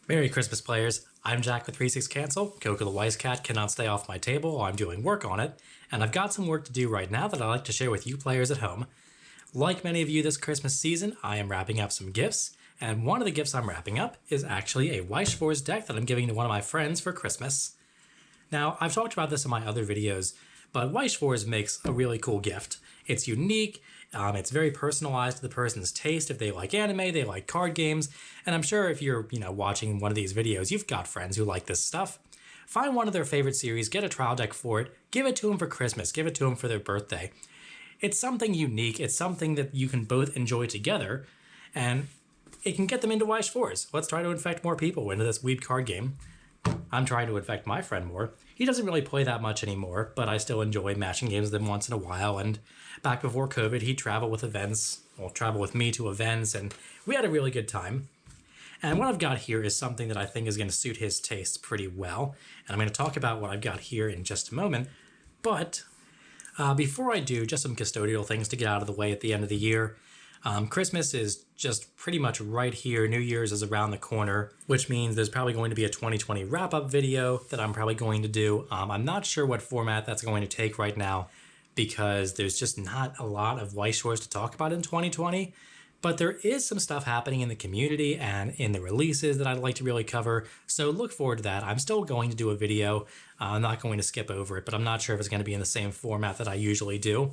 Merry Christmas, players. I'm Jack with 36 Cancel. Coco the Wise Cat cannot stay off my table while I'm doing work on it, and I've got some work to do right now that I'd like to share with you players at home. Like many of you this Christmas season, I am wrapping up some gifts, and one of the gifts I'm wrapping up is actually a Weiss Schwarz deck that I'm giving to one of my friends for Christmas. Now, I've talked about this in my other videos, but Weiss Schwarz makes a really cool gift. It's unique, it's very personalized to the person's taste. If they like anime, they like card games, and I'm sure if you're, watching one of these videos, you've got friends who like this stuff. Find one of their favorite series, get a trial deck for it, give it to them for Christmas, give it to them for their birthday. It's something unique, it's something that you can both enjoy together, and it can get them into Weiss Schwarz. Let's try to infect more people into this weeb card game. I'm trying to infect my friend more. He doesn't really play that much anymore, but I still enjoy matching games with him once in a while, and back before COVID, he'd travel with me to events, and we had a really good time. And what I've got here is something that I think is going to suit his tastes pretty well, and I'm going to talk about what I've got here in just a moment. But before I do, just some custodial things to get out of the way at the end of the year. Christmas is just pretty much right here. New Year's is around the corner, which means there's probably going to be a 2020 wrap-up video that I'm probably going to do. I'm not sure what format that's going to take right now because there's just not a lot of Weiss Schwarz to talk about in 2020. But there is some stuff happening in the community and in the releases that I'd like to really cover, so look forward to that. I'm still going to do a video. I'm not going to skip over it, but I'm not sure if it's going to be in the same format that I usually do.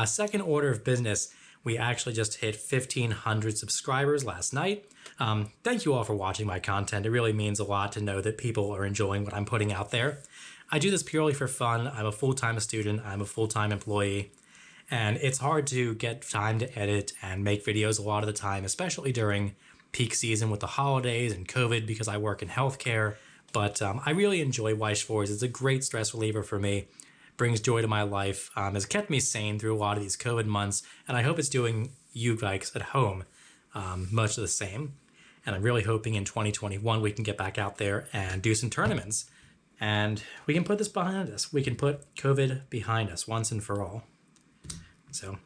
Second order of business, we actually just hit 1,500 subscribers last night. Thank you all for watching my content. It really means a lot to know that people are enjoying what I'm putting out there. I do this purely for fun. I'm a full-time student. I'm a full-time employee. And it's hard to get time to edit and make videos a lot of the time, especially during peak season with the holidays and COVID because I work in healthcare. But I really enjoy Weiss Schwarz. It's a great stress reliever for me. Brings joy to my life, has kept me sane through a lot of these COVID months, and I hope it's doing you guys at home much of the same. And I'm really hoping in 2021 we can get back out there and do some tournaments, and we can put this behind us. We can put COVID behind us once and for all. So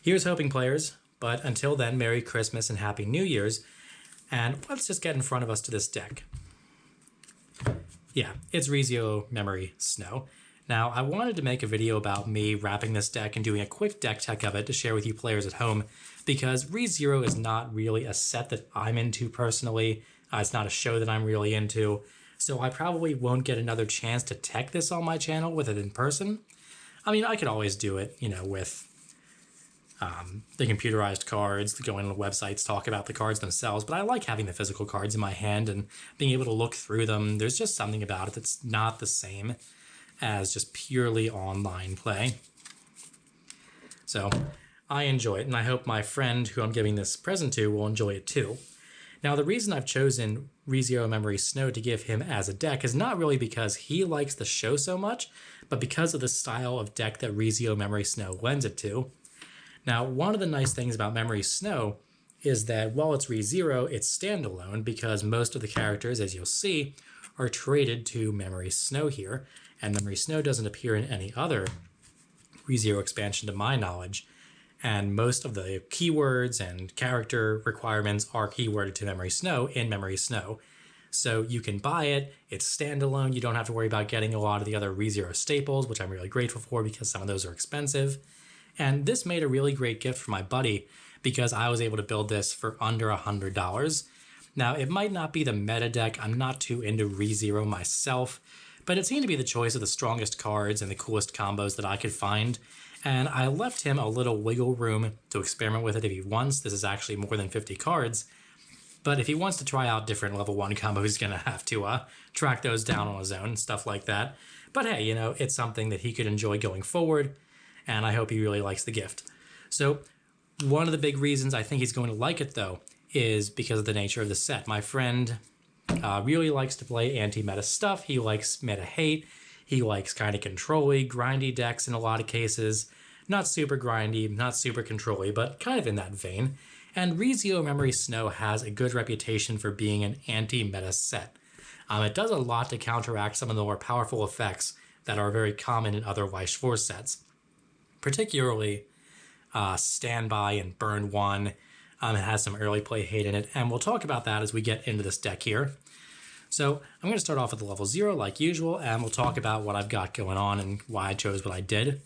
here's hoping, players, but until then, Merry Christmas and Happy New Year's, and let's just get in front of us to this deck. Yeah, it's Rezio Memory Snow. Now, I wanted to make a video about me wrapping this deck and doing a quick deck tech of it to share with you players at home, because ReZero is not really a set that I'm into personally. It's not a show that I'm really into, so I probably won't get another chance to tech this on my channel with it in person. I mean, I could always do it, with the computerized cards, going on the websites, talk about the cards themselves, but I like having the physical cards in my hand and being able to look through them. There's just something about it that's not the same as just purely online play. So I enjoy it, and I hope my friend who I'm giving this present to will enjoy it too. Now, the reason I've chosen ReZero Memory Snow to give him as a deck is not really because he likes the show so much, but because of the style of deck that ReZero Memory Snow lends it to. Now, one of the nice things about Memory Snow is that while it's ReZero, it's standalone because most of the characters, as you'll see, are traded to Memory Snow here, and Memory Snow doesn't appear in any other ReZero expansion to my knowledge, and most of the keywords and character requirements are keyworded to Memory Snow in Memory Snow. So you can buy it, it's standalone, you don't have to worry about getting a lot of the other ReZero staples, which I'm really grateful for because some of those are expensive. And this made a really great gift for my buddy because I was able to build this for under $100. Now, it might not be the meta deck, I'm not too into ReZero myself, but it seemed to be the choice of the strongest cards and the coolest combos that I could find, and I left him a little wiggle room to experiment with it if he wants. This is actually more than 50 cards, but if he wants to try out different level 1 combos, he's going to have to track those down on his own, stuff like that. But hey, it's something that he could enjoy going forward, and I hope he really likes the gift. So one of the big reasons I think he's going to like it, though, is because of the nature of the set. My friend really likes to play anti-meta stuff. He likes meta hate. He likes kind of control-y, grindy decks in a lot of cases. Not super grindy, not super control-y, but kind of in that vein. And ReZero Memory Snow has a good reputation for being an anti-meta set. It does a lot to counteract some of the more powerful effects that are very common in other Weiss Schwarz sets. Particularly Standby and Burn 1. It has some early play hate in it, and we'll talk about that as we get into this deck here. So I'm going to start off at the level 0 like usual, and we'll talk about what I've got going on and why I chose what I did.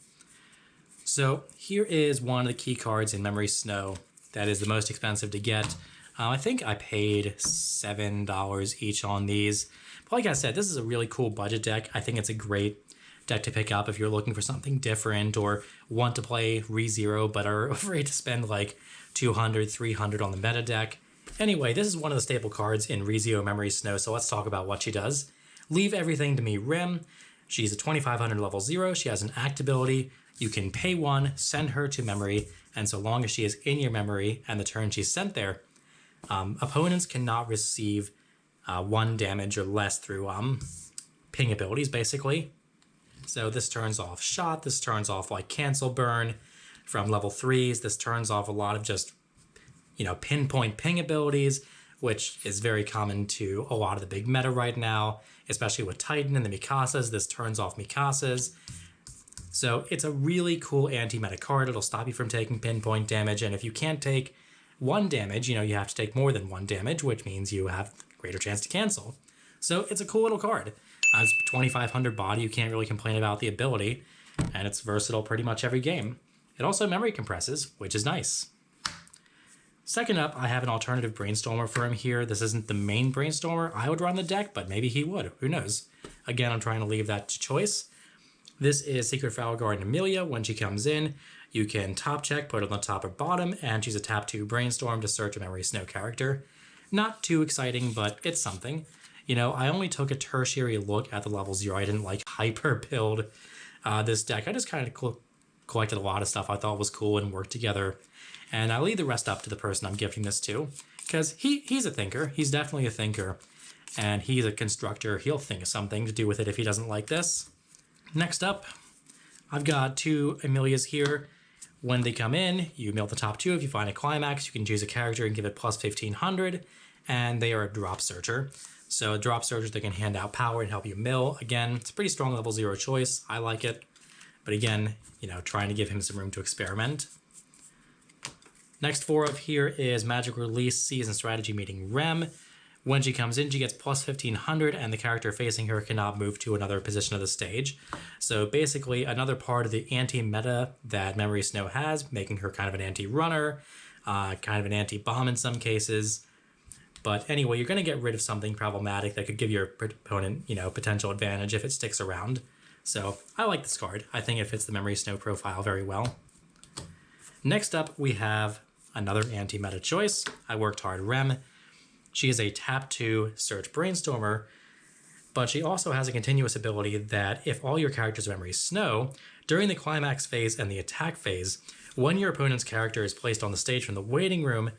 So here is one of the key cards in Memory Snow that is the most expensive to get. I think I paid $7 each on these. But like I said, this is a really cool budget deck. I think it's a great deck to pick up if you're looking for something different or want to play ReZero but are afraid to spend like 200, 300 on the meta deck. Anyway, this is one of the staple cards in ReZero Memory Snow, so let's talk about what she does. Leave Everything to Me Rim. She's a 2500 level 0. She has an act ability. You can pay 1, send her to memory, and so long as she is in your memory and the turn she's sent there, opponents cannot receive 1 damage or less through ping abilities, basically. So this turns off Shot, this turns off like Cancel Burn from level 3s, this turns off a lot of just, pinpoint ping abilities, which is very common to a lot of the big meta right now, especially with Titan and the Mikasas. This turns off Mikasas. So it's a really cool anti-meta card. It'll stop you from taking pinpoint damage, and if you can't take 1 damage, you have to take more than 1 damage, which means you have a greater chance to cancel. So it's a cool little card. It's 2500 body, you can't really complain about the ability, and it's versatile pretty much every game. It also memory compresses, which is nice. Second up, I have an alternative Brainstormer for him here. This isn't the main Brainstormer I would run the deck, but maybe he would. Who knows? Again, I'm trying to leave that to choice. This is Secret Flower Garden Amelia. When she comes in, you can top check, put it on the top or bottom, and she's a tap 2 Brainstorm to search a Memory Snow character. Not too exciting, but it's something. I only took a tertiary look at the level 0. I didn't like hyper build this deck. I just kind of collected a lot of stuff I thought was cool and worked together. And I leave the rest up to the person I'm gifting this to, because he's a thinker. He's definitely a thinker, and he's a constructor. He'll think of something to do with it if he doesn't like this. Next up, I've got 2 Amelias here. When they come in, you mill the top 2. If you find a climax, you can choose a character and give it plus 1500, and they are a drop searcher. So drop searchers, they can hand out power and help you mill. Again, it's a pretty strong level 0 choice. I like it. But again, trying to give him some room to experiment. Next 4 up here is Magic Release Season Strategy Meeting Rem. When she comes in, she gets plus 1500, and the character facing her cannot move to another position of the stage. So basically, another part of the anti-meta that Memory Snow has, making her kind of an anti-runner, kind of an anti-bomb in some cases. But anyway, you're going to get rid of something problematic that could give your opponent, potential advantage if it sticks around. So I like this card. I think it fits the Memory Snow profile very well. Next up, we have another anti-meta choice. I worked hard Rem. She is a tap 2 search Brainstormer, but she also has a continuous ability that if all your characters are Memory Snow, during the climax phase and the attack phase, when your opponent's character is placed on the stage from the waiting room,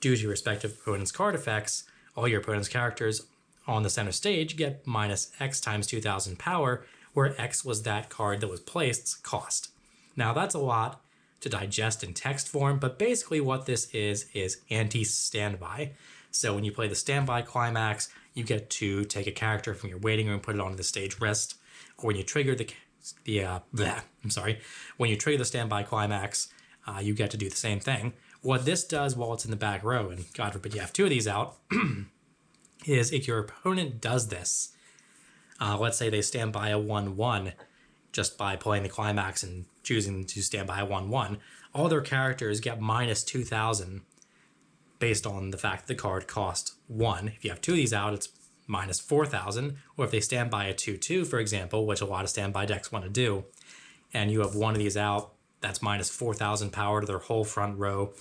due to your respective opponent's card effects, all your opponent's characters on the center stage get minus X times 2000 power, where X was that card that was placed's cost. Now that's a lot to digest in text form, but basically what this is anti-standby. So when you play the standby climax, you get to take a character from your waiting room, put it onto the stage rest. Or when you trigger when you trigger the standby climax, you get to do the same thing. What this does while it's in the back row, and God forbid you have 2 of these out, is if your opponent does this, let's say they stand by a 1-1 just by playing the climax and choosing to stand by a 1-1, all their characters get minus 2000 based on the fact that the card cost 1. If you have 2 of these out, it's minus 4000. Or if they stand by a 2-2, for example, which a lot of standby decks want to do, and you have 1 of these out, that's minus 4000 power to their whole front row.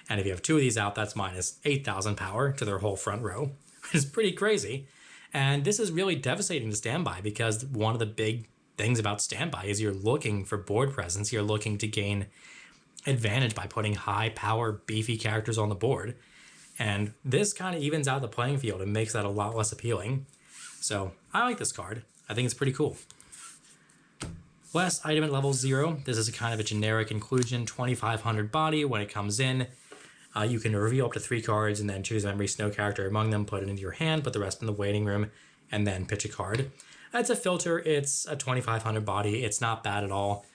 And if you have 2 of these out, that's minus 8000 power to their whole front row. It's pretty crazy. And this is really devastating to standby, because one of the big things about standby is you're looking for board presence. You're looking to gain advantage by putting high power, beefy characters on the board. And this kind of evens out the playing field and makes that a lot less appealing. So I like this card. I think it's pretty cool. Last item at level 0. This is a kind of a generic inclusion, 2500 body. When it comes in, you can reveal up to 3 cards and then choose a Memory Snow character among them, put it into your hand, put the rest in the waiting room, and then pitch a card. It's a filter. It's a 2500 body. It's not bad at all.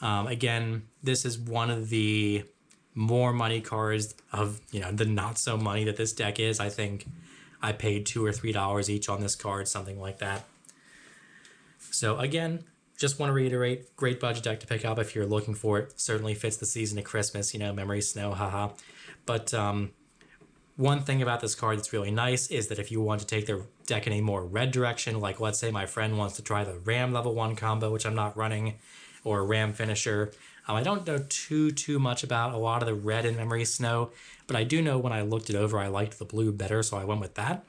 Again, this is one of the more money cards of, the not so money that this deck is. I think I paid $2 or $3 each on this card, something like that. So again, just want to reiterate, great budget deck to pick up if you're looking for it. Certainly fits the season of Christmas, you know, Memory Snow, haha. But one thing about this card that's really nice is that if you want to take the deck in a more red direction, like let's say my friend wants to try the Ram level 1 combo, which I'm not running, or a Ram finisher. I don't know too much about a lot of the red in Memory Snow, but I do know when I looked it over, I liked the blue better, so I went with that.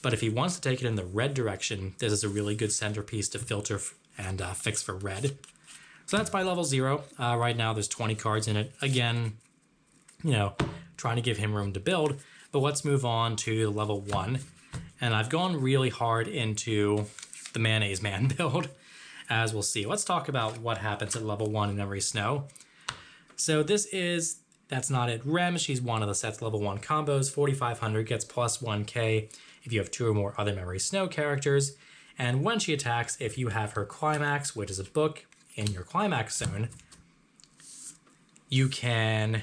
But if he wants to take it in the red direction, this is a really good centerpiece to filter and fix for red. So that's my level 0. Right now there's 20 cards in it. Again, you know, trying to give him room to build. But let's move on to level 1. And I've gone really hard into the Mayonnaise Man build, as we'll see. Let's talk about what happens at level 1 in Memory Snow. So this is That's Not It Rem. She's one of the set's level 1 combos. 4,500 gets plus 1k if you have 2 or more other Memory Snow characters. And when she attacks, if you have her Climax, which is a book, in your Climax zone, you can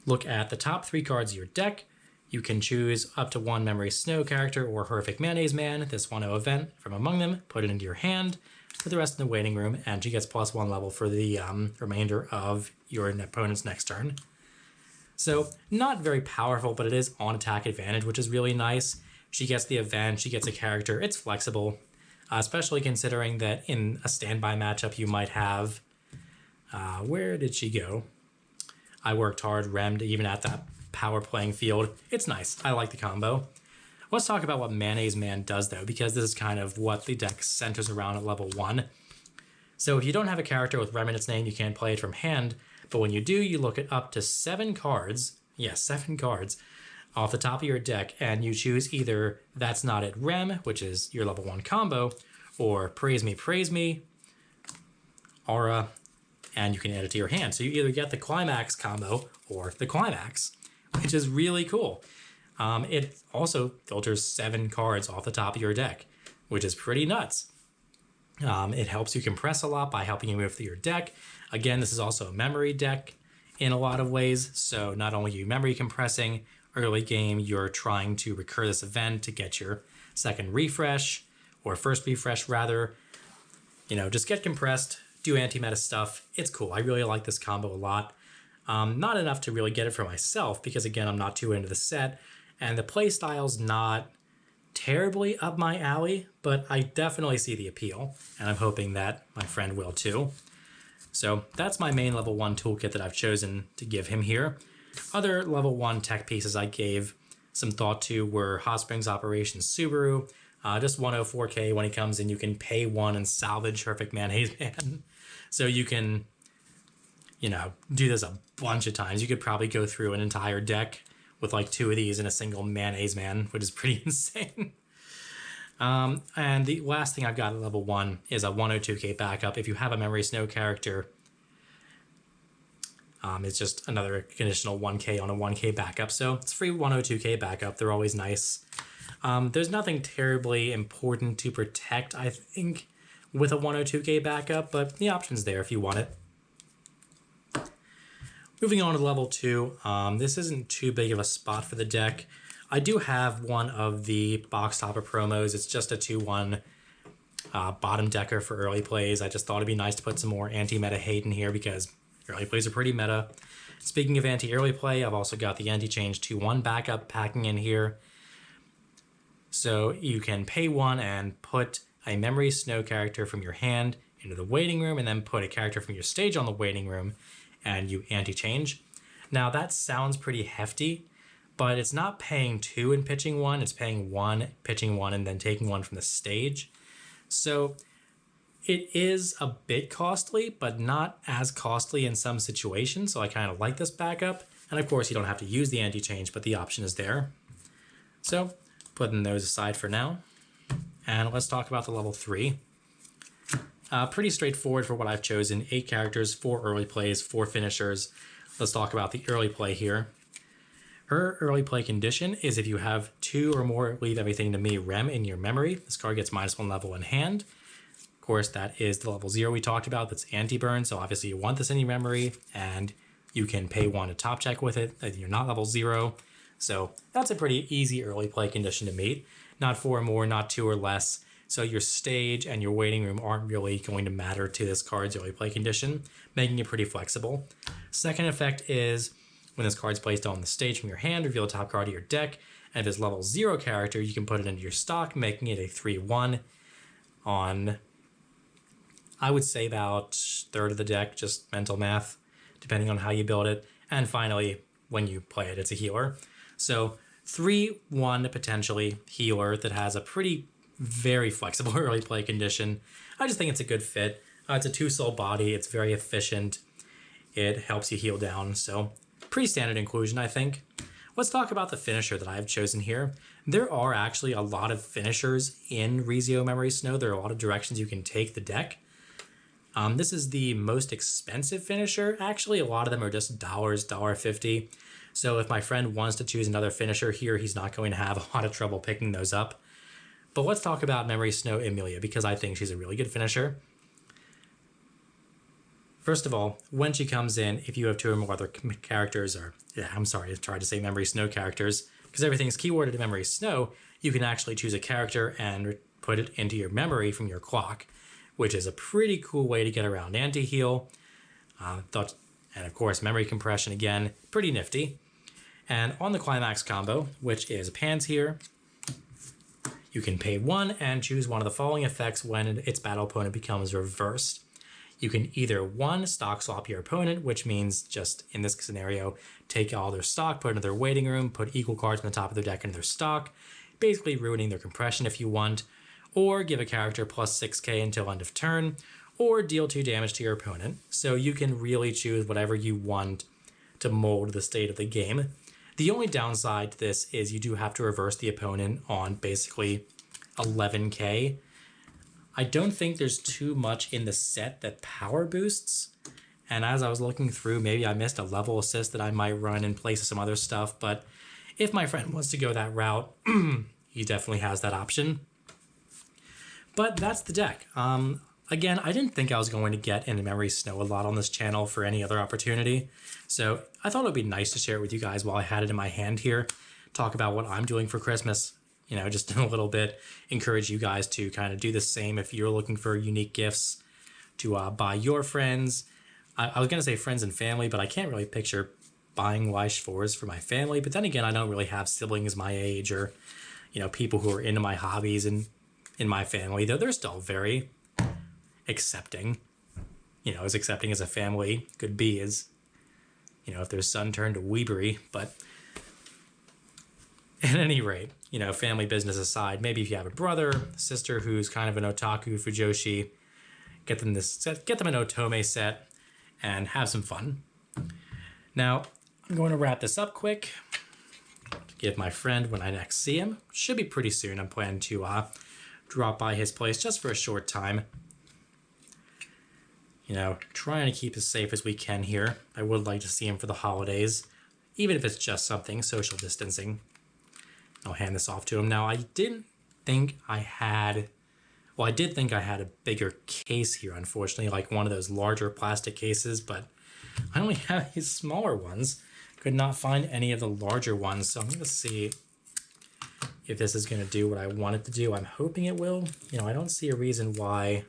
look at the top 3 cards of your deck. You can choose up to 1 Memory Snow character or Horrific Mayonnaise Man, this 1/0 event, from among them, put it into your hand, put the rest in the waiting room, and she gets plus 1 level for the remainder of your opponent's next turn. So not very powerful, but it is on attack advantage, which is really nice. She gets the event, she gets a character, it's flexible, especially considering that in a standby matchup you might have, where did she go? I worked hard, remmed, even at that power playing field. It's nice, I like the combo. Let's talk about what Mayonnaise Man does though, because this is kind of what the deck centers around at level 1. So if you don't have a character with Rem in its name, you can't play it from hand, but when you do, you look at up to 7 cards, yes, 7 cards, off the top of your deck, and you choose either That's Not It Rem, which is your level 1 combo, or Praise Me, Aura, and you can add it to your hand. So you either get the Climax combo or the Climax, which is really cool. It also filters 7 cards off the top of your deck, which is pretty nuts. It helps you compress a lot by helping you move through your deck. Again, this is also a memory deck in a lot of ways, so not only are you memory compressing, early game you're trying to recur this event to get your second refresh, or first refresh rather. You know, just get compressed, do anti-meta stuff. It's cool. I really like this combo a lot. Not enough to really get it for myself because again, I'm not too into the set, and the playstyle's not terribly up my alley, but I definitely see the appeal, and I'm hoping that my friend will too. So that's my main level 1 toolkit that I've chosen to give him here. Other level 1 tech pieces I gave some thought to were Hot Springs Operations Subaru. Just 104k when he comes in, you can pay 1 and salvage Horrific Mayonnaise Man. So you can, you know, do this a bunch of times. You could probably go through an entire deck with like 2 of these in a single Mayonnaise Man, which is pretty insane. And the last thing I've got at level 1 is a 102k backup. If you have a Memory Snow character, it's just another conditional 1k on a 1k backup. So it's free 102k backup. They're always nice. There's nothing terribly important to protect, I think, with a 102k backup, but the option's there if you want it. Moving on to level 2, this isn't too big of a spot for the deck. I do have one of the box topper promos. It's just a 2/1 bottom decker for early plays. I just thought it'd be nice to put some more anti-meta hate in here because early plays are pretty meta. Speaking of anti-early play, I've also got the anti-change 2/1 backup packing in here. So you can pay 1 and put a Memory Snow character from your hand into the waiting room, and then put a character from your stage on the waiting room, and you anti-change. Now that sounds pretty hefty, but it's not paying 2 and pitching 1, it's paying 1, pitching 1, and then taking 1 from the stage. So it is a bit costly, but not as costly in some situations, so I kind of like this backup. And of course you don't have to use the anti-change, but the option is there. So putting those aside for now, and let's talk about the level 3. Pretty straightforward for what I've chosen. 8 characters, 4 early plays, 4 finishers. Let's talk about the early play here. Her early play condition is if you have 2 or more Leave Everything to Me Rem in your memory, this card gets -1 level in hand. Of course, that is the level 0 we talked about, that's anti-burn, so obviously you want this in your memory, and you can pay 1 to top check with it, you're not level 0. So that's a pretty easy early play condition to meet. Not 4 or more, not 2 or less. So your stage and your waiting room aren't really going to matter to this card's early play condition, making it pretty flexible. Second effect is when this card's placed on the stage from your hand, reveal the top card of your deck, and if it's level 0 character, you can put it into your stock, making it a 3/1 on, I would say, about third of the deck, just mental math, depending on how you build it. And finally, when you play it, it's a healer. So 3/1 potentially healer that has a pretty very flexible early play condition. I just think it's a good fit. It's a 2-soul body. It's very efficient. It helps you heal down. So pretty standard inclusion, I think. Let's talk about the finisher that I've chosen here. There are actually a lot of finishers in Rezio Memory Snow. There are a lot of directions you can take the deck. This is the most expensive finisher. Actually, a lot of them are just dollars, $1.50. So if my friend wants to choose another finisher here, he's not going to have a lot of trouble picking those up. But let's talk about Memory Snow Emilia, because I think she's a really good finisher. First of all, when she comes in, if you have 2 or more other characters, or I'm sorry, I tried to say Memory Snow characters, because everything's keyworded to Memory Snow, you can actually choose a character and put it into your memory from your clock, which is a pretty cool way to get around anti-heal. And of course, memory compression again, pretty nifty. And on the Climax combo, which is pans here, you can pay 1 and choose one of the following effects when its battle opponent becomes reversed. You can either 1, stock swap your opponent, which means just in this scenario, take all their stock, put it in their waiting room, put equal cards on the top of their deck into their stock, basically ruining their compression if you want, or give a character plus 6k until end of turn, or deal 2 damage to your opponent. So you can really choose whatever you want to mold the state of the game. The only downside to this is you do have to reverse the opponent on basically 11k. I don't think there's too much in the set that power boosts. And as I was looking through, maybe I missed a level assist that I might run in place of some other stuff. But if my friend wants to go that route, he definitely has that option. But that's the deck. Again, I didn't think I was going to get into Memory Snow a lot on this channel for any other opportunity. So I thought it would be nice to share it with you guys while I had it in my hand here. Talk about what I'm doing for Christmas. You know, just in a little bit, encourage you guys to kind of do the same if you're looking for unique gifts to buy your friends. I was going to say friends and family, but I can't really picture buying Weiss Schwarz for my family. But then again, I don't really have siblings my age or, you know, people who are into my hobbies and in my family, though they're still very accepting. You know, as accepting as a family could be as, you know, if their son turned to weebery. But at any rate, you know, family business aside, maybe if you have a brother, sister who's kind of an otaku fujoshi, get them this set, get them an otome set, and have some fun. Now, I'm going to wrap this up quick to give my friend when I next see him. Should be pretty soon. I'm planning to drop by his place just for a short time. You know, trying to keep as safe as we can here. I would like to see him for the holidays, even if it's just something, social distancing. I'll hand this off to him. Now, I didn't think I had... Well, I did think I had a bigger case here, unfortunately, like one of those larger plastic cases, but I only have these smaller ones. Could not find any of the larger ones, so I'm going to see if this is going to do what I want it to do. I'm hoping it will. You know, I don't see a reason why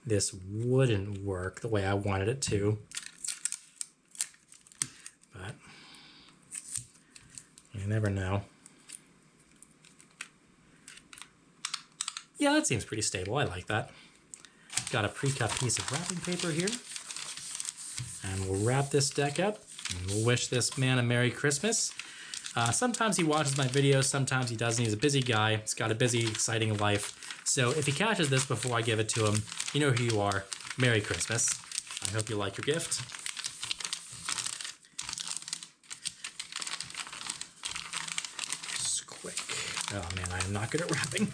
this wouldn't work the way I wanted it to. But you never know. Yeah, that seems pretty stable. I like that. Got a pre-cut piece of wrapping paper here. And we'll wrap this deck up. And we'll wish this man a Merry Christmas. Sometimes he watches my videos, sometimes he doesn't. He's a busy guy. He's got a busy, exciting life. So if he catches this before I give it to him, you know who you are. Merry Christmas. I hope you like your gift. Just quick. Oh man, I am not good at wrapping.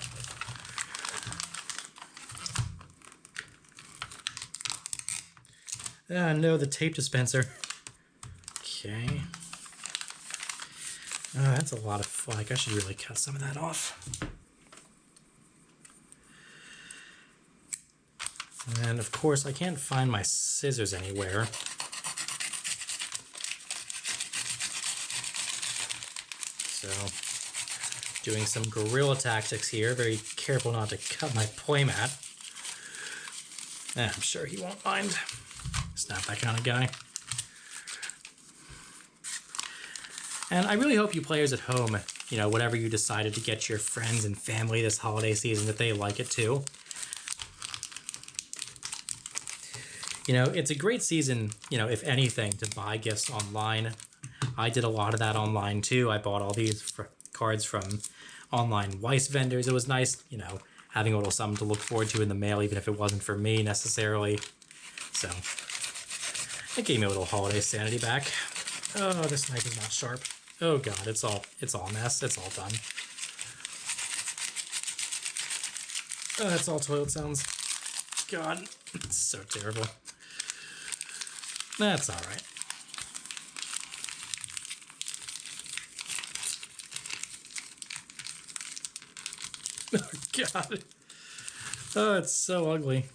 No, the tape dispenser. Okay. That's a lot of flake. I should really cut some of that off. And of course, I can't find my scissors anywhere. So, doing some guerrilla tactics here. Very careful not to cut my playmat. I'm sure he won't mind. He's not that kind of guy. And I really hope you players at home, you know, whatever you decided to get your friends and family this holiday season, that they like it too. You know, it's a great season, you know, if anything, to buy gifts online. I did a lot of that online too. I bought all these cards from online Weiss vendors. It was nice, you know, having a little something to look forward to in the mail, even if it wasn't for me necessarily. So, it gave me a little holiday sanity back. Oh, this knife is not sharp. Oh god, it's all a mess. It's all done. Oh, that's all toilet sounds. God, it's so terrible. That's all right. Oh god. Oh, it's so ugly.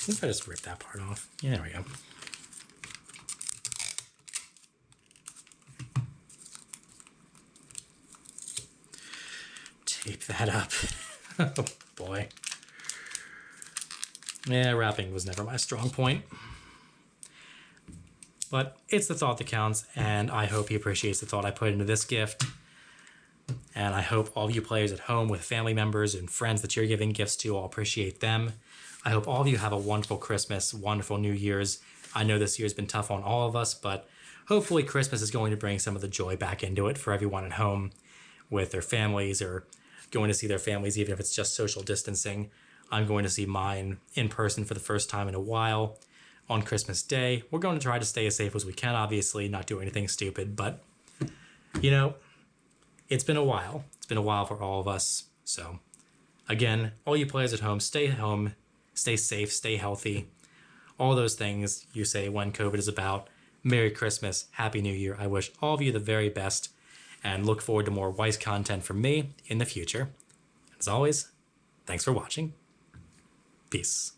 What if I just rip that part off? Yeah, there we go. Tape that up. Oh boy. Yeah, wrapping was never my strong point. But it's the thought that counts, and I hope he appreciates the thought I put into this gift. And I hope all of you players at home with family members and friends that you're giving gifts to all appreciate them. I hope all of you have a wonderful Christmas, wonderful New Year's. I know this year's been tough on all of us, but hopefully Christmas is going to bring some of the joy back into it for everyone at home with their families or going to see their families, even if it's just social distancing. I'm going to see mine in person for the first time in a while on Christmas Day. We're going to try to stay as safe as we can, obviously, not do anything stupid, but, you know, it's been a while. It's been a while for all of us. So, again, all you players at home, stay safe, stay healthy. All those things you say when COVID is about. Merry Christmas, Happy New Year. I wish all of you the very best and look forward to more Weiss content from me in the future. As always, thanks for watching. Peace.